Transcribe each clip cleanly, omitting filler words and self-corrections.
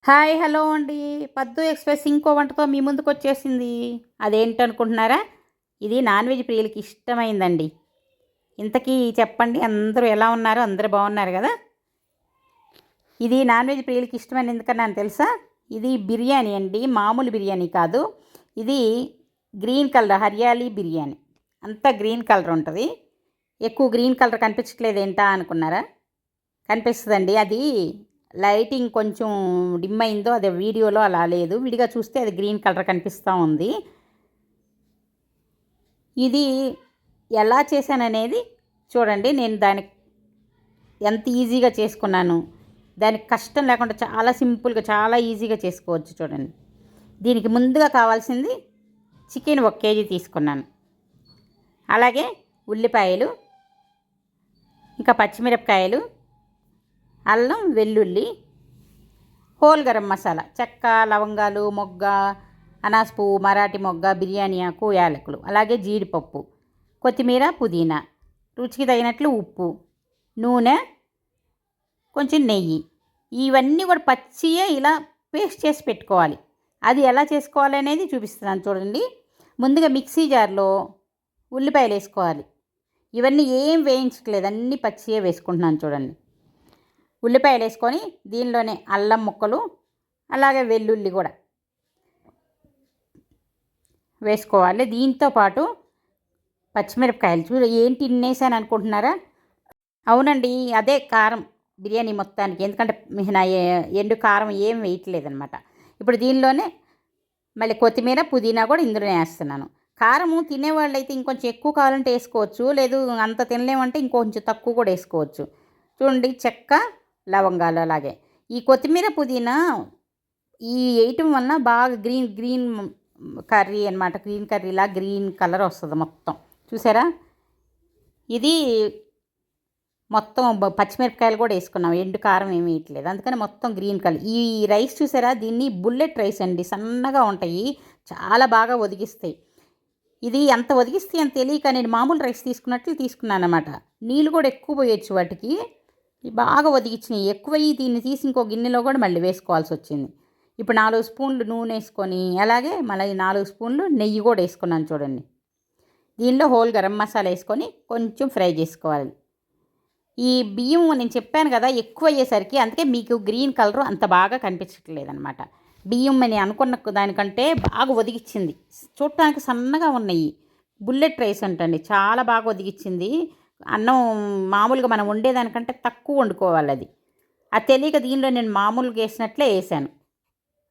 Hi hello అండి. పద్దు express ఇంకో వంటతో మీ ముందుకొచ్చేసింది. అదేంటనుకుంటున్నారా? ఇది నాన్ వెజ్ ప్రియులకి ఇష్టమైందండి. ఇంతకీ చెప్పండి, అందరూ ఎలా ఉన్నారు? అందరూ బాగున్నారు గదా! ఇది నాన్ వెజ్ ప్రియులకి ఇష్టమని ఎందుకన్నాను తెలుసా? ఇది బిర్యానీ అండి. మామూలు బిర్యానీ కాదు. ఇది గ్రీన్ కలర్ హర్యాలీ బిర్యానీ. అంతా గ్రీన్ కలర్ ఉంటది. ఎక్కువ గ్రీన్ కలర్ కనిపించట్లేదేంటా అనుకున్నారా? కనిపిస్తదండి. అది లైటింగ్ కొంచెం డిమ్ అయిందో, అదే వీడియోలో అలా లేదు. విడిగా చూస్తే అది గ్రీన్ కలర్ కనిపిస్తూ ఉంది. ఇది ఎలా చేశాననేది చూడండి. నేను దానికి ఎంత ఈజీగా చేసుకున్నాను. దానికి కష్టం లేకుండా చాలా సింపుల్గా, చాలా ఈజీగా చేసుకోవచ్చు చూడండి. దీనికి ముందుగా కావాల్సింది చికెన్ 1 కేజీ తీసుకున్నాను. అలాగే ఉల్లిపాయలు, ఇంకా పచ్చిమిరపకాయలు, అల్లం, వెల్లుల్లి, హోల్ గరం మసాలా, చెక్క, లవంగాలు, మొగ్గ, అనాస పువ్వు, మరాఠీ మొగ్గ, బిర్యానీ ఆకు, యాలకులు, అలాగే జీడిపప్పు, కొత్తిమీర, పుదీనా, రుచికి తగినట్లు ఉప్పు, నూనె, కొంచెం నెయ్యి. ఇవన్నీ కూడా పచ్చియే ఇలా పేస్ట్ చేసి పెట్టుకోవాలి. అది ఎలా చేసుకోవాలి అనేది చూపిస్తున్నాను చూడండి. ముందుగా మిక్సీ జార్లో ఉల్లిపాయలు వేసుకోవాలి. ఇవన్నీ ఏం వేయించట్లేదు, అన్నీ పచ్చియే వేసుకుంటున్నాను చూడండి. ఉల్లిపాయలు వేసుకొని దీనిలోనే అల్లం ముక్కలు, అలాగే వెల్లుల్లి కూడా వేసుకోవాలి. దీంతో పాటు పచ్చిమిరపకాయలు ఏంటి ఇన్నేసాను అనుకుంటున్నారా? అవునండి, అదే కారం బిర్యానీ మొత్తానికి. ఎందుకంటే నా ఎండు కారం ఏం వేయట్లేదనమాట. ఇప్పుడు దీనిలోనే మళ్ళీ కొత్తిమీర, పుదీనా కూడా ఇందులోనే వేస్తున్నాను. కారము తినేవాళ్ళు అయితే ఇంకొంచెం ఎక్కువ కావాలంటే వేసుకోవచ్చు, లేదు అంత తినలేమంటే ఇంకొంచెం తక్కువ కూడా వేసుకోవచ్చు. చూడండి, చెక్క, లవంగాలు, అలాగే ఈ కొత్తిమీర, పుదీనా ఈ వేయటం వలన బాగా గ్రీన్ గ్రీన్ కర్రీ అనమాట. గ్రీన్ కర్రీలా గ్రీన్ కలర్ వస్తుంది మొత్తం. చూసారా? ఇది మొత్తం పచ్చిమిరపకాయలు కూడా వేసుకున్నాం, ఎండు కారం ఏమి వేయట్లేదు, అందుకని మొత్తం గ్రీన్ కలర్. ఈ రైస్ చూసారా? దీన్ని బుల్లెట్ రైస్ అండి. సన్నగా ఉంటాయి, చాలా బాగా ఒదిగిస్తాయి. ఇది అంత ఒదిగిస్తే అని తెలియక నేను మామూలు రైస్ తీసుకున్నట్లు తీసుకున్నాను అనమాట. నీళ్ళు కూడా ఎక్కువ పోయొచ్చు వాటికి. బాగా ఒదిగించినాయి. ఎక్కువయ్యి దీన్ని తీసి ఇంకో గిన్నెలో కూడా మళ్ళీ వేసుకోవాల్సి వచ్చింది. ఇప్పుడు 4 స్పూన్లు నూనె వేసుకొని, అలాగే మళ్ళీ 4 స్పూన్లు నెయ్యి కూడా వేసుకున్నాను చూడండి. దీనిలో హోల్ గరం మసాలా వేసుకొని కొంచెం ఫ్రై చేసుకోవాలి. ఈ బియ్యం నేను చెప్పాను కదా ఎక్కువ అయ్యేసరికి, అందుకే మీకు గ్రీన్ కలర్ అంత బాగా కనిపించట్లేదనమాట. బియ్యం అని అనుకున్న దానికంటే బాగా ఒదిగిచ్చింది. చూడటానికి సన్నగా ఉన్నాయి. బుల్లెట్ రైస్ అంటండి, చాలా బాగా ఒదిగిచ్చింది. అన్నం మామూలుగా మనం వండేదానికంటే తక్కువ వండుకోవాలి అది. అది తెలియక దీనిలో నేను మామూలుగా వేసినట్లే వేసాను.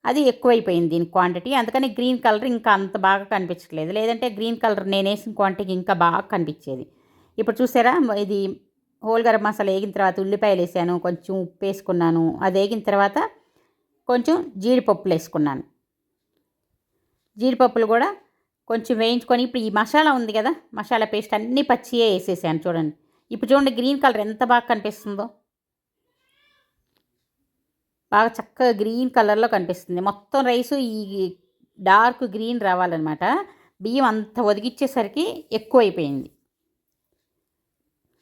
అది ఎక్కువైపోయింది దీని క్వాంటిటీ, అందుకని గ్రీన్ కలర్ ఇంకా అంత బాగా కనిపించట్లేదు. లేదంటే గ్రీన్ కలర్ నేను వేసిన క్వాంటిటీ ఇంకా బాగా కనిపించేది. ఇప్పుడు చూసారా? ఇది హోల్ గరం మసాలా వేగిన తర్వాత ఉల్లిపాయలు వేసాను, కొంచెం ఉప్పు వేసుకున్నాను. అది వేగిన తర్వాత కొంచెం జీడిపప్పులు వేసుకున్నాను. జీడిపప్పులు కూడా కొంచెం వేయించుకొని, ఇప్పుడు ఈ మసాలా ఉంది కదా, మసాలా పేస్ట్ అన్నీ పచ్చియే వేసేసాను చూడండి. ఇప్పుడు చూడండి గ్రీన్ కలర్ ఎంత బాగా కనిపిస్తుందో. బాగా చక్కగా గ్రీన్ కలర్లో కనిపిస్తుంది మొత్తం రైసు. ఈ డార్క్ గ్రీన్ రావాలన్నమాట. బియ్యం అంత ఒదిగిచ్చేసరికి ఎక్కువైపోయింది.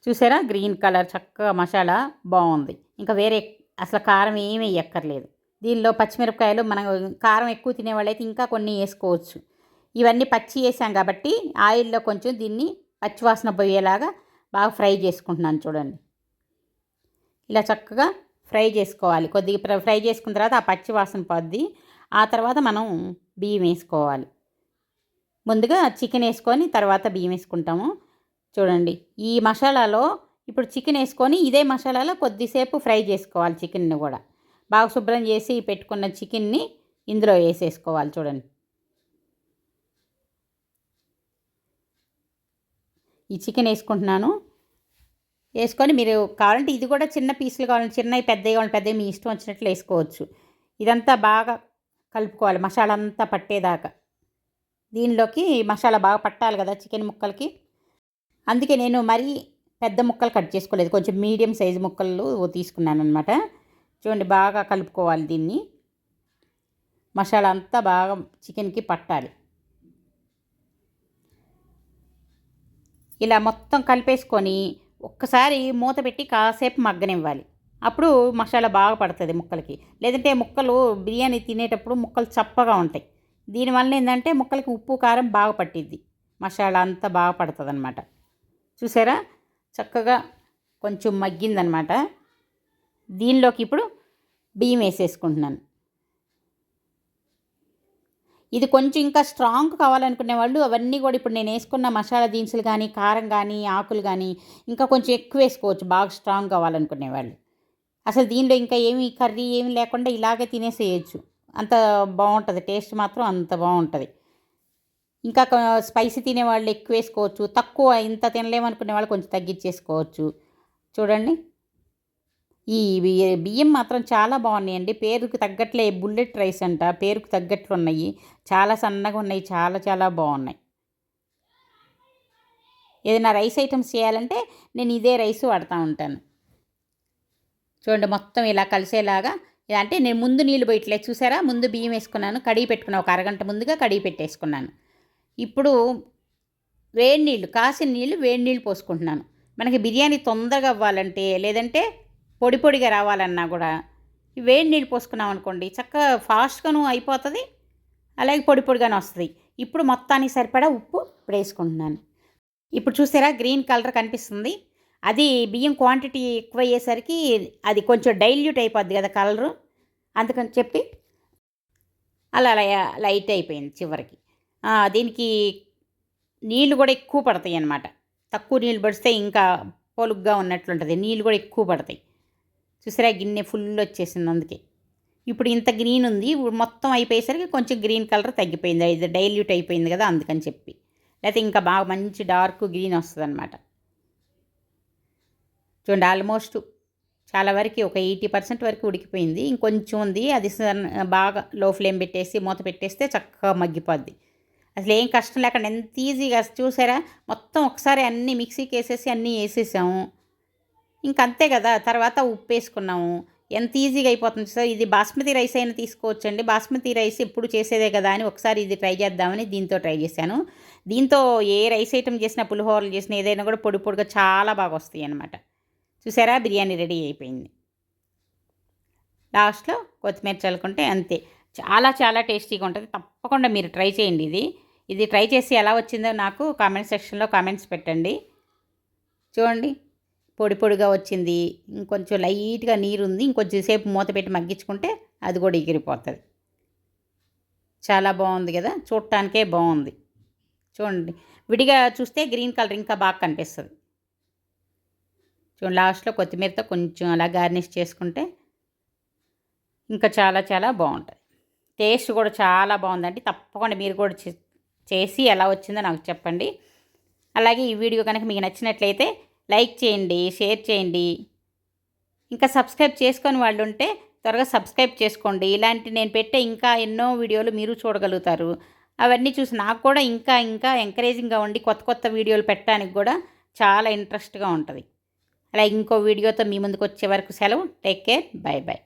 చూసారా? గ్రీన్ కలర్ చక్కగా మసాలా బాగుంది. ఇంకా వేరే అసలు కారం ఏమీ వేయక్కర్లేదు. దీనిలో పచ్చిమిరపకాయలు, మనం కారం ఎక్కువ తినేవాళ్ళైతే ఇంకా కొన్ని వేసుకోవచ్చు. ఇవన్నీ పచ్చి వేసాం కాబట్టి ఆయిల్లో కొంచెం దీన్ని పచ్చివాసన పోయేలాగా బాగా ఫ్రై చేసుకుంటున్నాను చూడండి. ఇలా చక్కగా ఫ్రై చేసుకోవాలి. కొద్దిగా ఫ్రై చేసుకున్న తర్వాత ఆ పచ్చి వాసన పోద్ది. ఆ తర్వాత మనం బియ్యం వేసుకోవాలి. ముందుగా చికెన్ వేసుకొని తర్వాత బియ్యం వేసుకుంటాము చూడండి. ఈ మసాలాలో ఇప్పుడు చికెన్ వేసుకొని ఇదే మసాలాలో కొద్దిసేపు ఫ్రై చేసుకోవాలి. చికెన్ని కూడా బాగా శుభ్రం చేసి పెట్టుకున్న చికెన్ని ఇందులో వేసేసుకోవాలి చూడండి. ఈ చికెన్ వేసుకుంటున్నాను. వేసుకొని మీరు కావాలంటే ఇది కూడా చిన్న పీసులు కావాలంటే చిన్నవి, పెద్దవి కావాలంటే పెద్దవి, మీ ఇష్టం వచ్చినట్లు వేసుకోవచ్చు. ఇదంతా బాగా కలుపుకోవాలి మసాలా అంతా పట్టేదాకా. దీనిలోకి మసాలా బాగా పట్టాలి కదా చికెన్ ముక్కలకి. అందుకే నేను మరీ పెద్ద ముక్కలు కట్ చేసుకోలేదు, కొంచెం మీడియం సైజు ముక్కలు తీసుకున్నాను అనమాట. చూడండి, బాగా కలుపుకోవాలి దీన్ని. మసాలా అంతా బాగా చికెన్కి పట్టాలి. ఇలా మొత్తం కలిపేసుకొని ఒక్కసారి మూత పెట్టి కాసేపు మగ్గనివ్వాలి. అప్పుడు మసాలా బాగా పడుతుంది ముక్కలకి. లేదంటే ముక్కలు బిర్యానీ తినేటప్పుడు ముక్కలు చప్పగా ఉంటాయి. దీనివల్ల ఏంటంటే ముక్కలకి ఉప్పు కారం బాగా పట్టిద్ది, మసాలా అంతా బాగా పడుతుందన్నమాట. చూసారా చక్కగా కొంచెం మగ్గిందనమాట. దీనిలోకి ఇప్పుడు బియ్యం వేసేసుకుంటున్నాను. ఇది కొంచెం ఇంకా స్ట్రాంగ్ కావాలనుకునే వాళ్ళు అవన్నీ కూడా ఇప్పుడు నేను వేసుకున్న మసాలా దినుసులు కానీ, కారం కానీ, ఆకులు కానీ ఇంకా కొంచెం ఎక్కువ వేసుకోవచ్చు బాగా స్ట్రాంగ్ కావాలనుకునే వాళ్ళు. అసలు దీనిలో ఇంకా ఏమి కర్రీ ఏమి లేకుండా ఇలాగే తినేసేయచ్చు. అంత బాగుంటుంది, టేస్ట్ మాత్రం అంత బాగుంటుంది. ఇంకా స్పైసీ తినేవాళ్ళు ఎక్కువ వేసుకోవచ్చు, తక్కువ ఇంత తినలేమనుకునే వాళ్ళు కొంచెం తగ్గించేసుకోవచ్చు. చూడండి ఈ బియ్యం మాత్రం చాలా బాగున్నాయండి. పేరుకు తగ్గట్లే బుల్లెట్ రైస్ అంట, పేరుకు తగ్గట్లు ఉన్నాయి. చాలా సన్నగా ఉన్నాయి, చాలా చాలా బాగున్నాయి. ఏదైనా రైస్ ఐటమ్స్ చేయాలంటే నేను ఇదే రైస్ వాడుతూ ఉంటాను. చూడండి మొత్తం ఇలా కలిసేలాగా. అంటే నేను ముందు నీళ్ళు పోయట్లేదు చూసారా, ముందు బియ్యం వేసుకున్నాను, కడిగి పెట్టుకున్నాను, ఒక అరగంట ముందుగా కడిగి పెట్టేసుకున్నాను. ఇప్పుడు వేడి నీళ్ళు, కాసిన నీళ్ళు, వేడి నీళ్ళు పోసుకుంటున్నాను. మనకి బిర్యానీ తొందరగా అవ్వాలంటే లేదంటే పొడి పొడిగా రావాలన్నా కూడా వేడి నీళ్ళు పోసుకున్నాం అనుకోండి చక్కగా ఫాస్ట్గాను అయిపోతుంది, అలాగే పొడి పొడిగానే వస్తుంది. ఇప్పుడు మొత్తానికి సరిపడా ఉప్పు ఇప్పుడు వేసుకుంటున్నాను. ఇప్పుడు చూసారా గ్రీన్ కలర్ కనిపిస్తుంది. అది బియ్యం క్వాంటిటీ ఎక్కువ అయ్యేసరికి అది కొంచెం డైల్యూట్ అయిపోద్ది కదా కలరు, అందుకని చెప్పి అలా లైట్ అయిపోయింది చివరికి. దీనికి నీళ్ళు కూడా ఎక్కువ పడతాయి అన్నమాట. తక్కువ నీళ్ళు పడితే ఇంకా పొలుగ్గా ఉన్నట్లుంటుంది, నీళ్ళు కూడా ఎక్కువ పడతాయి. చూసారా గిన్నె ఫుల్ వచ్చేసింది. అందుకే ఇప్పుడు ఇంత గ్రీన్ ఉంది. ఇప్పుడు మొత్తం అయిపోయేసరికి కొంచెం గ్రీన్ కలర్ తగ్గిపోయింది, ఇది డైల్యూట్ అయిపోయింది కదా అందుకని చెప్పి. లేకపోతే ఇంకా బాగా మంచి డార్క్ గ్రీన్ వస్తుంది అనమాట. చూడండి ఆల్మోస్ట్ చాలా వరకు ఒక 80% వరకు ఉడికిపోయింది, ఇంకొంచెం ఉంది. అది బాగా లో ఫ్లేమ్ పెట్టేసి మూత పెట్టేస్తే చక్కగా మగ్గిపోద్ది. అసలు ఏం కష్టం లేకుండా ఎంత ఈజీగా చూసారా. మొత్తం ఒకసారి అన్నీ మిక్సీకి వేసేసి అన్నీ వేసేసాము, ఇంకంతే కదా. తర్వాత ఉప్పు వేసుకున్నాము, ఎంత ఈజీగా అయిపోతుంది. సో ఇది బాస్మతి రైస్ అయినా తీసుకోవచ్చండి. బాస్మతి రైస్ ఎప్పుడు చేసేదే కదా అని ఒకసారి ఇది ట్రై చేద్దామని దీంతో ట్రై చేశాను. దీంతో ఏ రైస్ ఐటమ్ చేసినా, పులిహోరలు చేసినా, ఏదైనా కూడా పొడి పొడిగా చాలా బాగా వస్తాయి అన్నమాట. చూసారా బిర్యానీ రెడీ అయిపోయింది. లాస్ట్లో కొత్తిమీర చల్లుకుంటే అంతే. చాలా చాలా టేస్టీగా ఉంటుంది. తప్పకుండా మీరు ట్రై చేయండి. ఇది ట్రై చేసి ఎలా వచ్చిందో నాకు కామెంట్ సెక్షన్లో కామెంట్స్ పెట్టండి. చూడండి పొడి పొడిగా వచ్చింది, ఇంకొంచెం లైట్గా నీరు ఉంది, ఇంకొంచెం సేపు మూత పెట్టి మగ్గించుకుంటే అది కూడా ఎగిరిపోతుంది. చాలా బాగుంది కదా, చూడటానికే బాగుంది. చూడండి విడిగా చూస్తే గ్రీన్ కలర్ ఇంకా బాగా కనిపిస్తుంది. చూడండి లాస్ట్లో కొత్తిమీరతో కొంచెం అలా గార్నిష్ చేసుకుంటే ఇంకా చాలా చాలా బాగుంటుంది. టేస్ట్ కూడా చాలా బాగుందండి. తప్పకుండా మీరు కూడా చేసి ఎలా వచ్చిందో నాకు చెప్పండి. అలాగే ఈ వీడియో కనుక మీకు నచ్చినట్లయితే లైక్ చేయండి, షేర్ చేయండి. ఇంకా సబ్స్క్రైబ్ చేసుకొని వాళ్ళు ఉంటే త్వరగా సబ్స్క్రైబ్ చేసుకోండి. ఇలాంటి నేను పెట్టే ఇంకా ఎన్నో వీడియోలు మీరు చూడగలుగుతారు. అవన్నీ చూసి నాకు కూడా ఇంకా ఇంకా ఎంకరేజింగ్గా ఉండి కొత్త కొత్త వీడియోలు పెట్టడానికి కూడా చాలా ఇంట్రెస్ట్గా ఉంటుంది. అలాగే ఇంకో వీడియోతో మీ ముందుకు వచ్చే వరకు సెలవు. Take care, by by.